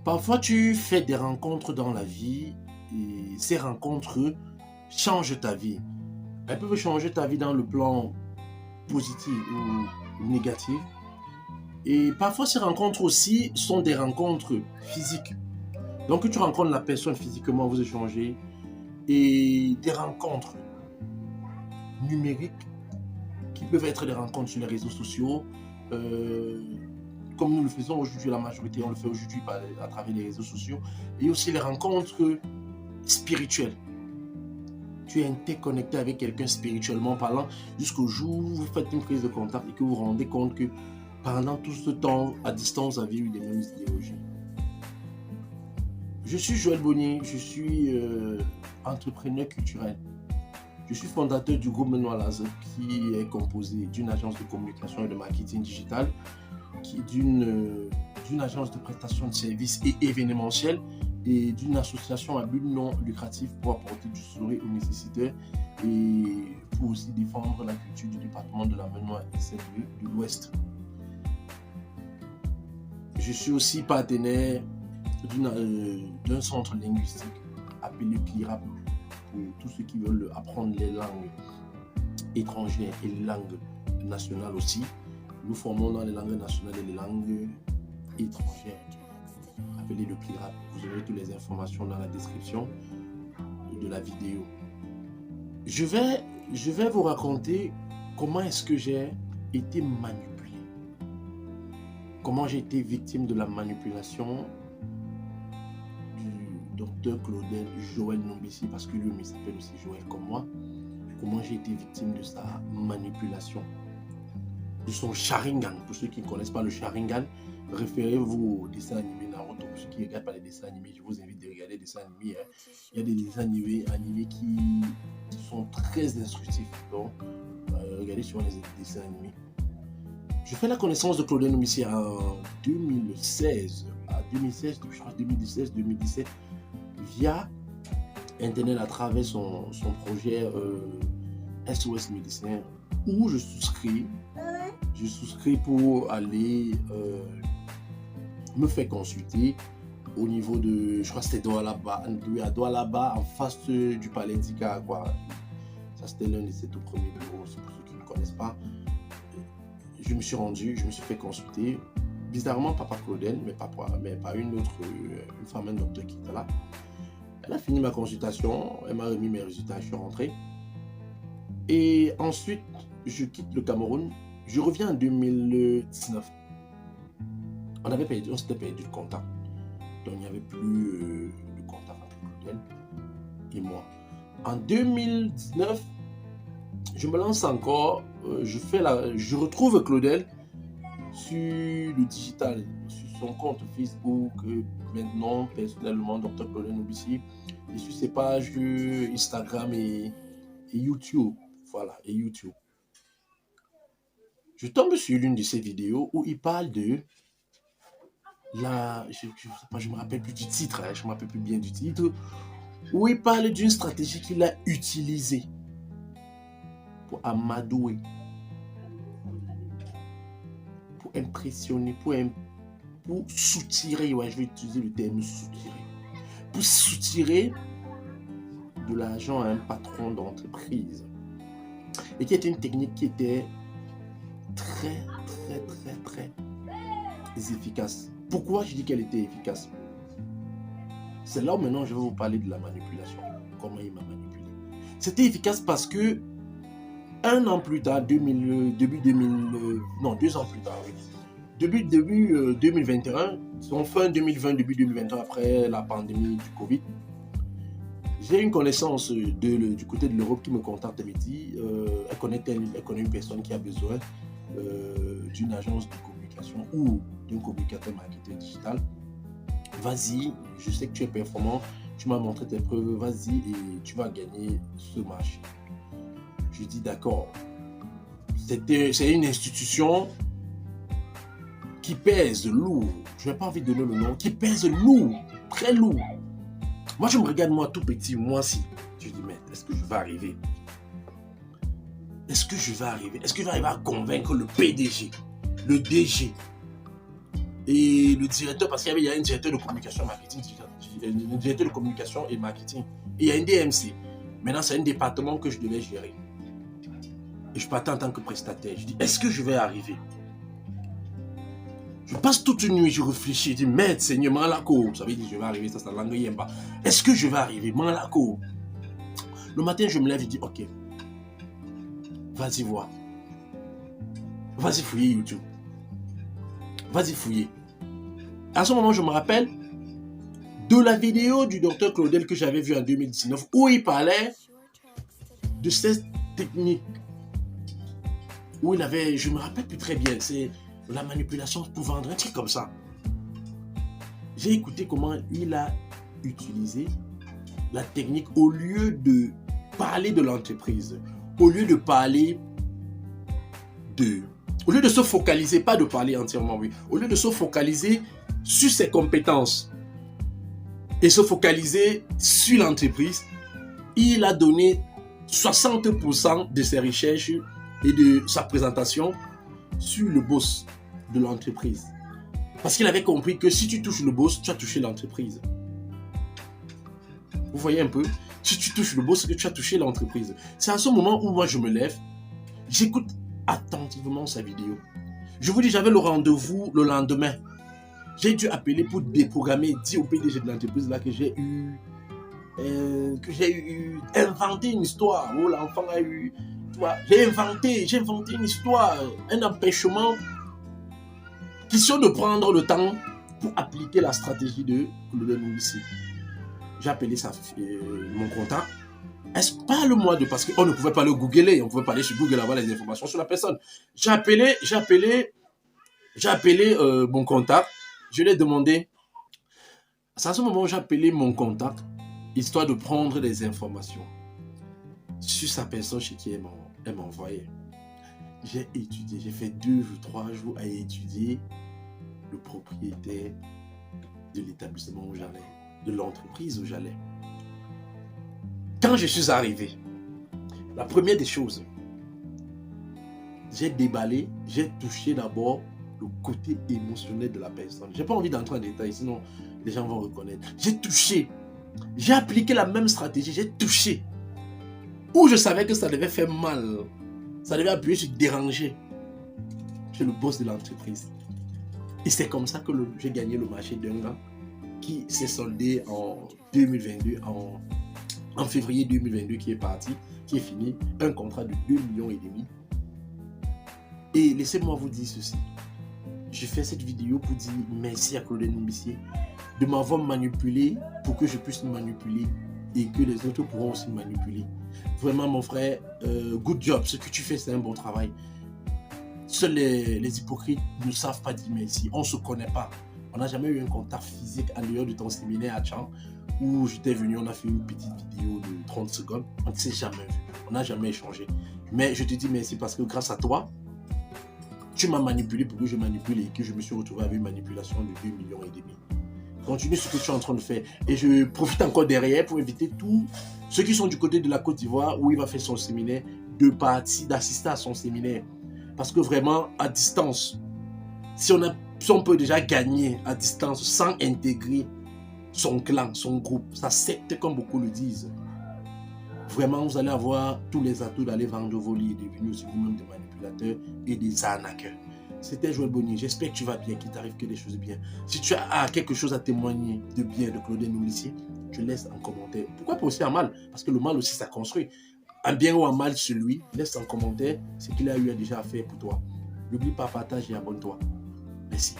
Parfois, tu fais des rencontres dans la vie et ces rencontres changent ta vie. Elles peuvent changer ta vie dans le plan positif ou négatif. Et parfois, ces rencontres aussi sont des rencontres physiques. Donc, tu rencontres la personne physiquement, vous échangez. Et des rencontres numériques qui peuvent être des rencontres sur les réseaux sociaux. Comme nous le faisons aujourd'hui, la majorité, on le fait aujourd'hui à travers les réseaux sociaux. Et aussi les rencontres spirituelles. Tu es interconnecté avec quelqu'un spirituellement parlant jusqu'au jour où vous faites une prise de contact et que vous vous rendez compte que pendant tout ce temps, à distance, vous avez eu les mêmes idéologies. Je suis Joël Bonnier, je suis entrepreneur culturel. Je suis fondateur du groupe Benoît Lazare qui est composé d'une agence de communication et de marketing digital, d'une agence de prestation de services et événementiels et d'une association à but non lucratif pour apporter du sourire aux nécessiteurs et pour aussi défendre la culture du département de la Menoie et celle de l'Ouest. Je suis aussi partenaire d'un centre linguistique appelé CLIRAP pour tous ceux qui veulent apprendre les langues étrangères et les langues nationales aussi. Nous formons dans les langues nationales et les langues étrangères, appelé le CLIRAP. Vous aurez toutes les informations dans la description de la vidéo. Je vais vous raconter comment est-ce que j'ai été manipulé. Comment j'ai été victime de la manipulation du docteur Claudel Joël Nombessi, parce que lui, il s'appelle aussi Joël comme moi. Comment j'ai été victime de sa manipulation, de son Sharingan. Pour ceux qui ne connaissent pas le Sharingan, référez-vous au dessin animé Naruto. Pour ceux qui ne regardent pas les dessins animés, je vous invite à regarder les dessins animés. Il y a des dessins animés qui sont très instructifs. Donc, regardez sur les dessins animés. Je fais la connaissance de Claudel Nombessi en 2016, je crois 2016-2017, via Internet à travers son projet SOS Médecin, où je souscris pour aller me faire consulter au niveau de, je crois que c'était à Doualaba, en face du Palais d'Ika, quoi. Ça, c'était l'un de ses tout premiers bureaux, pour ceux qui ne connaissent pas. Je me suis rendu, je me suis fait consulter, bizarrement papa Claudel, mais pas une autre, une femme, un docteur qui était là. Elle a fini ma consultation, elle m'a remis mes résultats, je suis rentré. Et ensuite, je quitte le Cameroun, je reviens en 2019. On s'était perdu de contact. Donc il n'y avait plus de contact entre Claudel et moi. En 2019, je me lance encore, je retrouve Claudel sur le digital, sur son compte Facebook, maintenant personnellement, Dr Claudel Nombessi, et sur ses pages Instagram et YouTube. Voilà, et YouTube. Je tombe sur l'une de ses vidéos où il parle de je me rappelle plus du titre, je me rappelle plus bien du titre, où il parle d'une stratégie qu'il a utilisée pour amadouer, pour impressionner, pour soutirer, ouais, je vais utiliser le terme soutirer, pour soutirer de l'argent à un patron d'entreprise. Et qui était une technique qui était très efficace. Pourquoi je dis qu'elle était efficace? C'est là où maintenant je vais vous parler de la manipulation. Comment il m'a manipulé. C'était efficace parce que un an plus tard, 2 ans plus tard, oui. Début 2021, en fin 2020, début 2021, après la pandémie du Covid, j'ai une connaissance du côté de l'Europe qui me contacte et me dit elle connaît une personne qui a besoin d'une agence de communication ou d'un communicateur marketing digital. Vas-y, je sais que tu es performant, tu m'as montré tes preuves, vas-y et tu vas gagner ce marché. Je dis d'accord. C'est une institution qui pèse lourd. Je n'ai pas envie de donner le nom. Qui pèse lourd, très lourd. Moi, je me regarde, moi, tout petit, moi, si. Je dis, mais est-ce que je vais arriver? Est-ce que je vais arriver à convaincre le PDG, le DG Et le directeur, parce qu'il y a un directeur de communication et marketing, un directeur de communication et marketing, et il y a un DMC. Maintenant, c'est un département que je devais gérer. Et je partais en tant que prestataire. Je dis, est-ce que je vais arriver? Je passe toute une nuit, je réfléchis, je dis, merde, Seigneur, Malako. Ça veut dire, je vais arriver, ça, c'est la langue yemba. Est-ce que je vais arriver? Malako. Le matin, je me lève, je dis, ok, vas-y voir. Vas-y fouiller YouTube. Vas-y fouiller. À ce moment, je me rappelle de la vidéo du docteur Claudel que j'avais vue en 2019 où il parlait de cette technique. Où il avait, je me rappelle plus très bien, c'est la manipulation pour vendre, un truc comme ça. J'ai écouté comment il a utilisé la technique au lieu de parler de l'entreprise, au lieu de parler au lieu de se focaliser, pas de parler entièrement, oui, au lieu de se focaliser sur ses compétences et se focaliser sur l'entreprise, il a donné 60% de ses recherches et de sa présentation sur le boss de l'entreprise. Parce qu'il avait compris que si tu touches le boss, tu as touché l'entreprise. Vous voyez un peu? Si tu touches le boss, c'est que tu as touché l'entreprise. C'est à ce moment où moi je me lève, j'écoute attentivement sa vidéo. Je vous dis, j'avais le rendez-vous le lendemain. J'ai dû appeler pour déprogrammer, dire au PDG de l'entreprise là que j'ai inventé une histoire où l'enfant a eu, j'ai inventé une histoire, un empêchement, question de prendre le temps pour appliquer la stratégie de Claudel Numbissier. J'ai appelé mon contact. Parle-moi de, parce qu'on ne pouvait pas le googler, on pouvait pas aller sur Google avoir les informations sur la personne. J'ai appelé mon contact, je lui ai demandé, c'est à ce moment où j'ai appelé mon contact, histoire de prendre des informations sur sa personne chez qui elle m'envoyait. J'ai étudié, j'ai fait 2 ou 3 jours à étudier le propriétaire de l'établissement où j'allais, de l'entreprise où j'allais. Quand je suis arrivé, la première des choses, j'ai déballé, j'ai touché d'abord le côté émotionnel de la personne. Je n'ai pas envie d'entrer en détail, sinon les gens vont reconnaître. J'ai touché, j'ai appliqué la même stratégie, j'ai touché. Où je savais que ça devait faire mal, ça devait appuyer sur déranger chez le boss de l'entreprise. Et c'est comme ça que j'ai gagné le marché d'un an qui s'est soldé en 2022, en février 2022 qui est parti, qui est fini, un contrat de 2,5 millions. Et laissez-moi vous dire ceci. Je fais cette vidéo pour dire merci à Claudel Numbissier de m'avoir manipulé pour que je puisse me manipuler et que les autres pourront aussi manipuler. Vraiment mon frère, good job, ce que tu fais c'est un bon travail. Seuls les hypocrites ne savent pas dire merci, on ne se connaît pas. On n'a jamais eu un contact physique en dehors de ton séminaire à Tchang où j'étais venu, on a fait une petite vidéo de 30 secondes, on ne s'est jamais vu, on n'a jamais échangé. Mais je te dis merci parce que grâce à toi, tu m'as manipulé pour que je manipule et que je me suis retrouvé avec une manipulation de 2,5 millions. Continue ce que tu es en train de faire. Et je profite encore derrière pour inviter tous ceux qui sont du côté de la Côte d'Ivoire où il va faire son séminaire, de partir, d'assister à son séminaire. Parce que vraiment, à distance, si on peut déjà gagner à distance sans intégrer son clan, son groupe, sa secte comme beaucoup le disent, vraiment vous allez avoir tous les atouts d'aller vendre vos livres et devenir aussi vous-même des manipulateurs et des arnaqueurs. C'était Joël Bonnier, j'espère que tu vas bien, qu'il t'arrive que des choses bien. Si tu as quelque chose à témoigner de bien de Claudel Numbissier, tu laisses en commentaire. Pourquoi pas aussi en mal? Parce que le mal aussi ça construit. En bien ou en mal celui, laisse en commentaire ce qu'il a eu déjà à faire pour toi. N'oublie pas, partage et abonne-toi. Merci.